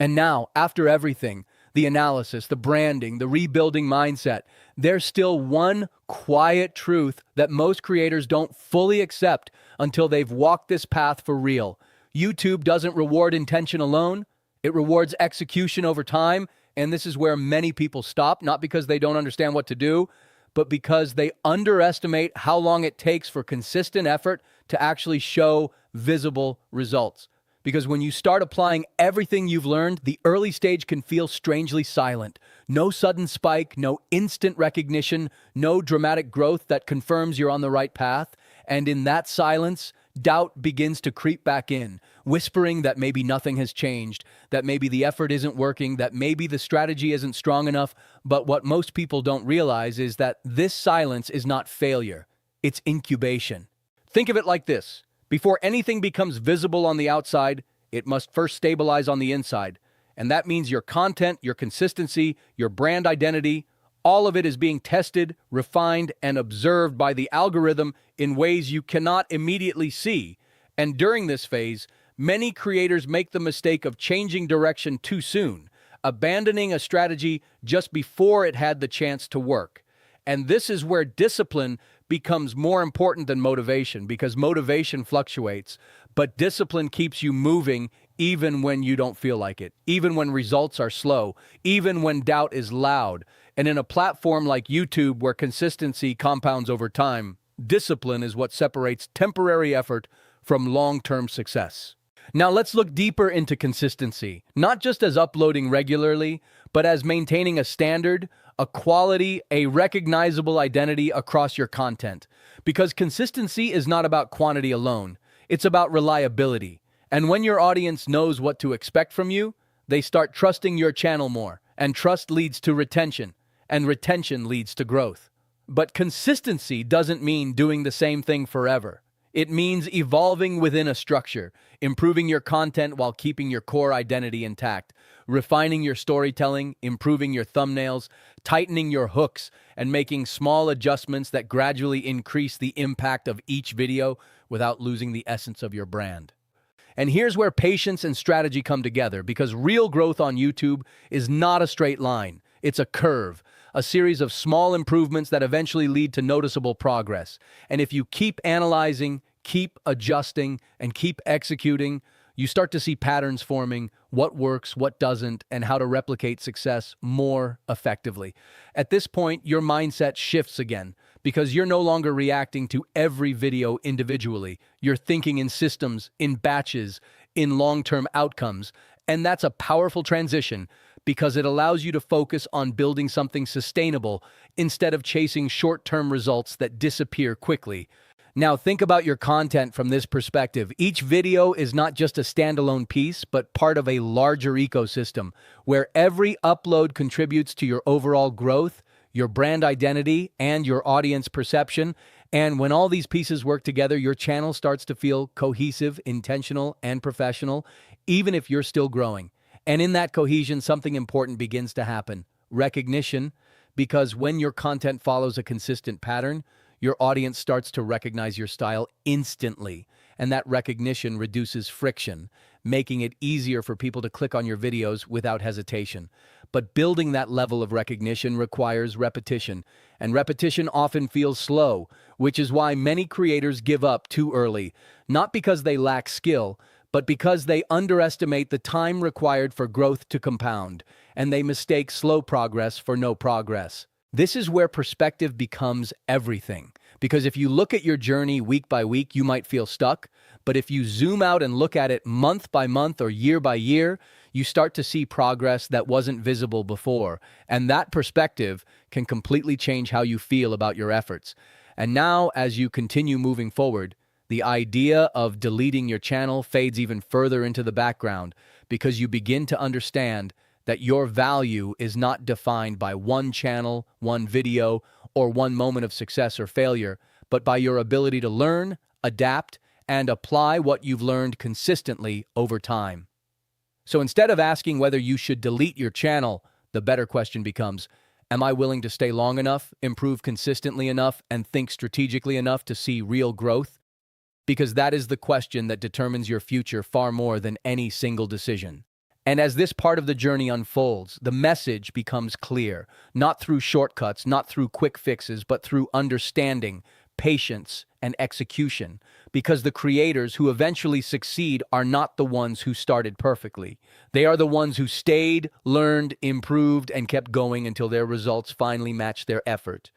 And now, after everything, the analysis, the branding, the rebuilding mindset, there's still one quiet truth that most creators don't fully accept until they've walked this path for real. YouTube doesn't reward intention alone, it rewards execution over time, and this is where many people stop, not because they don't understand what to do, but because they underestimate how long it takes for consistent effort to actually show visible results. Because when you start applying everything you've learned, the early stage can feel strangely silent. No sudden spike, no instant recognition, no dramatic growth that confirms you're on the right path. And in that silence, doubt begins to creep back in, whispering that maybe nothing has changed, that maybe the effort isn't working, that maybe the strategy isn't strong enough. But what most people don't realize is that this silence is not failure, it's incubation. Think of it like this. Before anything becomes visible on the outside, it must first stabilize on the inside. And that means your content, your consistency, your brand identity, all of it is being tested, refined, and observed by the algorithm in ways you cannot immediately see. And during this phase, many creators make the mistake of changing direction too soon, abandoning a strategy just before it had the chance to work. And this is where discipline becomes more important than motivation, because motivation fluctuates, but discipline keeps you moving even when you don't feel like it, even when results are slow, even when doubt is loud. And in a platform like YouTube where consistency compounds over time, discipline is what separates temporary effort from long-term success. Now let's look deeper into consistency, not just as uploading regularly, but as maintaining a standard, a quality, a recognizable identity across your content. Because consistency is not about quantity alone, it's about reliability. And when your audience knows what to expect from you, they start trusting your channel more, and trust leads to retention, and retention leads to growth. But consistency doesn't mean doing the same thing forever. It means evolving within a structure, improving your content while keeping your core identity intact, refining your storytelling, improving your thumbnails, tightening your hooks, and making small adjustments that gradually increase the impact of each video without losing the essence of your brand. And here's where patience and strategy come together, because real growth on YouTube is not a straight line. It's a curve, a series of small improvements that eventually lead to noticeable progress. And if you keep analyzing, keep adjusting, and keep executing, you start to see patterns forming, what works, what doesn't, and how to replicate success more effectively. At this point, your mindset shifts again, because you're no longer reacting to every video individually. You're thinking in systems, in batches, in long-term outcomes. And that's a powerful transition, because it allows you to focus on building something sustainable instead of chasing short-term results that disappear quickly. Now think about your content from this perspective. Each video is not just a standalone piece, but part of a larger ecosystem where every upload contributes to your overall growth, your brand identity, and your audience perception. And when all these pieces work together, your channel starts to feel cohesive, intentional, and professional, even if you're still growing. And in that cohesion, something important begins to happen. Recognition, because when your content follows a consistent pattern, your audience starts to recognize your style instantly, and that recognition reduces friction, making it easier for people to click on your videos without hesitation. But building that level of recognition requires repetition, and repetition often feels slow, which is why many creators give up too early, not because they lack skill, but because they underestimate the time required for growth to compound, and they mistake slow progress for no progress. This is where perspective becomes everything. Because if you look at your journey week by week, you might feel stuck. But if you zoom out and look at it month by month or year by year, you start to see progress that wasn't visible before. And that perspective can completely change how you feel about your efforts. And now, as you continue moving forward, the idea of deleting your channel fades even further into the background, because you begin to understand that your value is not defined by one channel, one video, or one moment of success or failure, but by your ability to learn, adapt, and apply what you've learned consistently over time. So instead of asking whether you should delete your channel, the better question becomes, am I willing to stay long enough, improve consistently enough, and think strategically enough to see real growth? Because that is the question that determines your future far more than any single decision. And as this part of the journey unfolds, the message becomes clear, not through shortcuts, not through quick fixes, but through understanding, patience, and execution. Because the creators who eventually succeed are not the ones who started perfectly. They are the ones who stayed, learned, improved, and kept going until their results finally matched their effort.